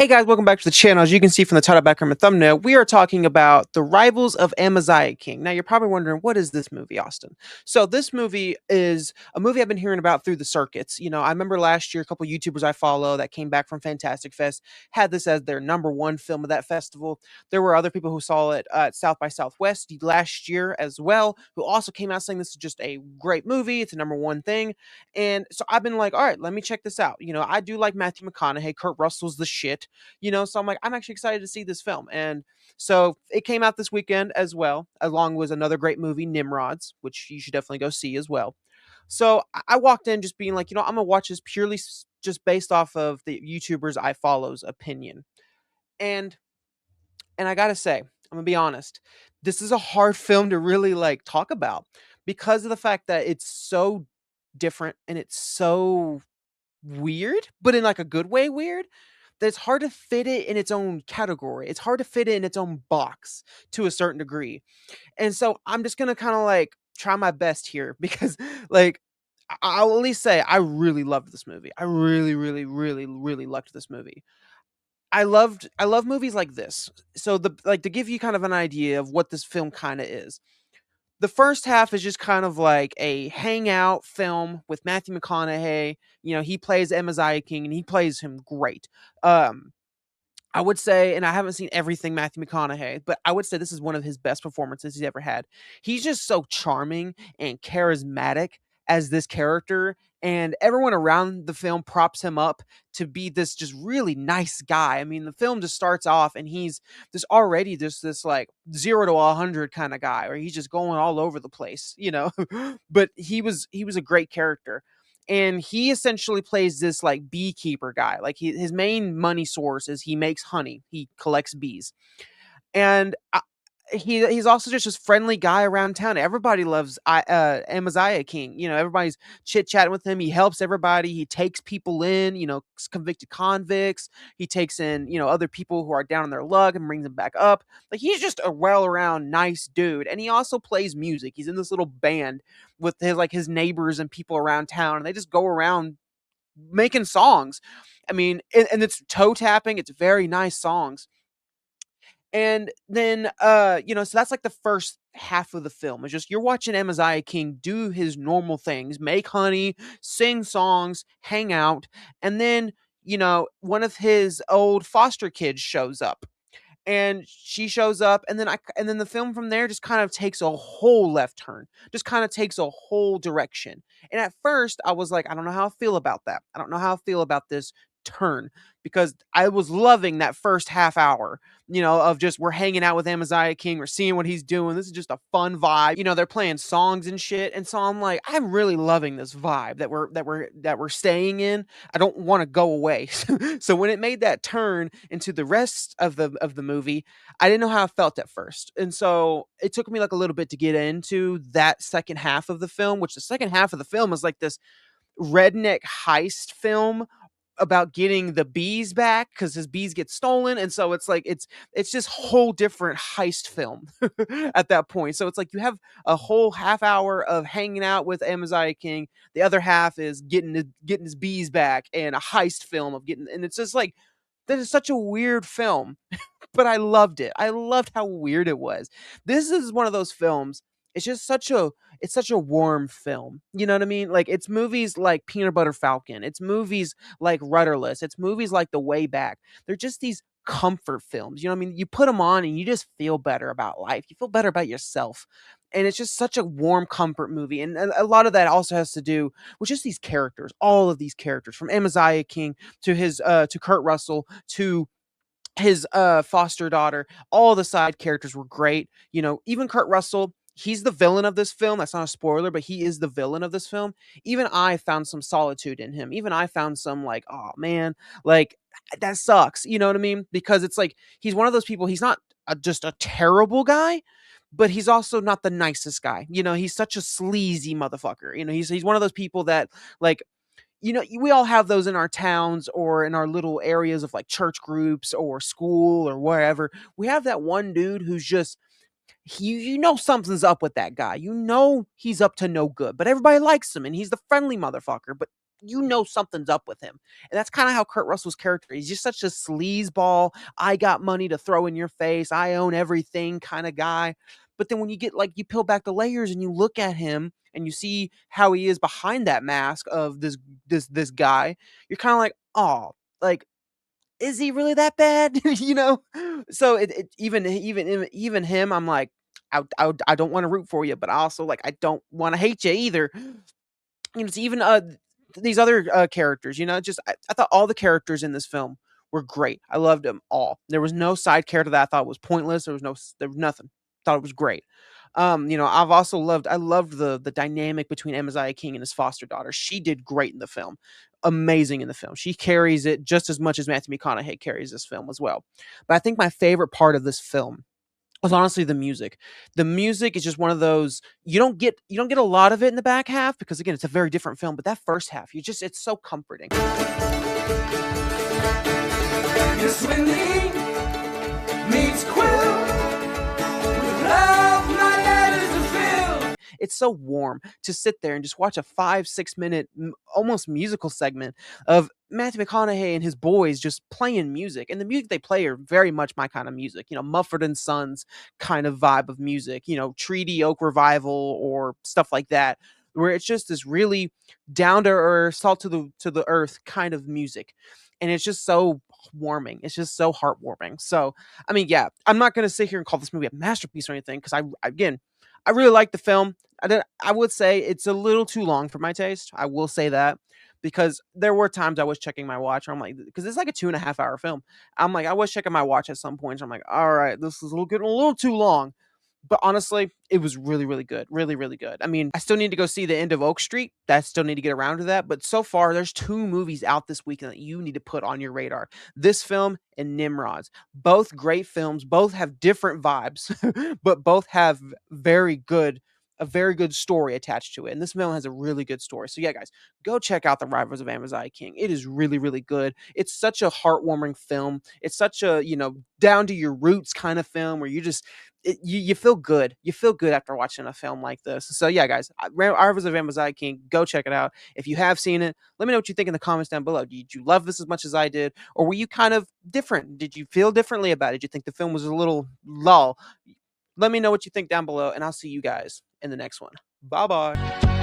Guys, welcome back to the channel. As you can see from the title, background, and thumbnail, we are talking about The Rivals of Amziah King. Now, you're probably wondering, what is this movie, Austin? So this movie is a movie I've been hearing about through the circuits. I remember last year, a couple YouTubers I follow that came back from Fantastic Fest had this as their number one film of that festival. There were other people who saw it at South by Southwest last year as well, who also came out saying this is just a great movie. It's a number one thing. And so I've been like, all right, let me check this out. I do like Matthew McConaughey. Kurt Russell's the shit. So I'm like, I'm actually excited to see this film. And so it came out this weekend as well, along with another great movie, Nimrods, which you should definitely go see as well. So I walked in just being like, I'm gonna watch this purely just based off of the YouTubers I follow's opinion. And I gotta say, I'm gonna be honest, this is a hard film to really like talk about because of the fact that it's so different and it's so weird, but in like a good way weird, that it's hard to fit it in its own category. It's hard to fit it in its own box to a certain degree. And so I'm just gonna kind of like try my best here because like I'll at least say I really loved this movie. I really, really, really, really loved this movie. I love movies like this. So the like to give you kind of an idea of what this film kind of is. The first half is just kind of like a hangout film with Matthew McConaughey. He plays Amaziah King and he plays him great. Um, I would say, and I haven't seen everything Matthew McConaughey, but I would say this is one of his best performances he's ever had. He's just so charming and charismatic as this character, and everyone around the film props him up to be this just really nice guy. I mean, the film just starts off and he's just already just this like 0 to 100 kind of guy, or he's just going all over the place. But he was a great character, and he essentially plays this like beekeeper guy. Like his main money source is he makes honey. He collects bees, and he's also just this friendly guy around town. Everybody loves Amaziah King. Everybody's chit chatting with him. He helps everybody. He takes people in. Convicted convicts. He takes in other people who are down on their luck and brings them back up. Like he's just a well around nice dude. And he also plays music. He's in this little band with his neighbors and people around town, and they just go around making songs. I mean, and it's toe tapping. It's very nice songs. And then, so that's like the first half of the film. It's just you're watching Amaziah King do his normal things, make honey, sing songs, hang out, and then, one of his old foster kids shows up, and she shows up, and then the film from there just kind of takes a whole left turn, just kind of takes a whole direction. And at first I was like, I don't know how I feel about that. I don't know how I feel about this turn, because I was loving that first half hour, of just we're hanging out with Amaziah King, we're seeing what he's doing. This is just a fun vibe. They're playing songs and shit. And so I'm like, I'm really loving this vibe that we're staying in. I don't want to go away. So when it made that turn into the rest of the movie, I didn't know how I felt at first. And so it took me like a little bit to get into that second half of the film, which the second half of the film is like this redneck heist film about getting the bees back because his bees get stolen. And so it's like it's just whole different heist film at that point. So it's like you have a whole half hour of hanging out with Amaziah King, the other half is getting his bees back, and a heist film of getting, and it's just like that is such a weird film. But I loved it. I loved how weird it was. This is one of those films. It's just such a warm film. You know what I mean? Like it's movies like Peanut Butter Falcon. It's movies like Rudderless. It's movies like The Way Back. They're just these comfort films. You know what I mean? You put them on and you just feel better about life. You feel better about yourself. And it's just such a warm comfort movie. And a lot of that also has to do with just these characters, all of these characters, from Amaziah King to his to Kurt Russell to his foster daughter. All the side characters were great. Even Kurt Russell, he's the villain of this film. That's not a spoiler, but he is the villain of this film. Even I found some solitude in him. Even I found some like, oh man, like that sucks. You know what I mean? Because it's like he's one of those people. He's not just a terrible guy, but he's also not the nicest guy. He's such a sleazy motherfucker. He's one of those people that like, we all have those in our towns or in our little areas of like church groups or school or wherever. We have that one dude who's just, something's up with that guy. He's up to no good, but everybody likes him and he's the friendly motherfucker. But you know something's up with him. And that's kind of how Kurt Russell's character is. He's just such a sleazeball, I got money to throw in your face, I own everything kind of guy. But then when you get like you peel back the layers and you look at him and you see how he is behind that mask of this guy, you're kind of like, oh, like is he really that bad? You know? So even him, I'm like, I don't want to root for you, but I also like I don't want to hate you either. You know, it's even these other characters. You know, just I thought all the characters in this film were great. I loved them all. There was no side character that I thought was pointless. There was nothing. Thought it was great. You know, I loved the dynamic between Amaziah King and his foster daughter. She did great in the film, amazing in the film. She carries it just as much as Matthew McConaughey carries this film as well. But I think my favorite part of this film was honestly the music. The music is just one of those you don't get a lot of it in the back half because again it's a very different film. But that first half, it's so comforting. Yes, Winnie meets Quill. Love my letters to fill. It's so warm to sit there and just watch a 5-6 minute almost musical segment of Matthew McConaughey and his boys just playing music. And the music they play are very much my kind of music, you know, Mumford and Sons kind of vibe of music, you know, Treaty Oak Revival or stuff like that, where it's just this really down to earth, salt to the earth kind of music. And it's just so warming. It's just so heartwarming. So, I mean, yeah, I'm not going to sit here and call this movie a masterpiece or anything because again, I really like the film. I would say it's a little too long for my taste. I will say that because there were times I was checking my watch. I'm like, because it's like a 2.5 hour film. I'm like, I was checking my watch at some points. I'm like, all right, this is getting a little too long. But honestly, it was really, really good. Really, really good. I mean, I still need to go see the end of Oak Street. I still need to get around to that. But so far, there's two movies out this weekend that you need to put on your radar. This film and Nimrods. Both great films. Both have different vibes, but both have a very good story attached to it. And this film has a really good story. So yeah, guys, go check out The Rivals of Amaziah King. It is really, really good. It's such a heartwarming film. It's such a, down to your roots kind of film where you feel good. You feel good after watching a film like this. So yeah, guys, Rivals of Amaziah King, go check it out. If you have seen it, let me know what you think in the comments down below. Did you love this as much as I did? Or were you kind of different? Did you feel differently about it? Did you think the film was a little lull? Let me know what you think down below, and I'll see you guys in the next one. Bye-bye.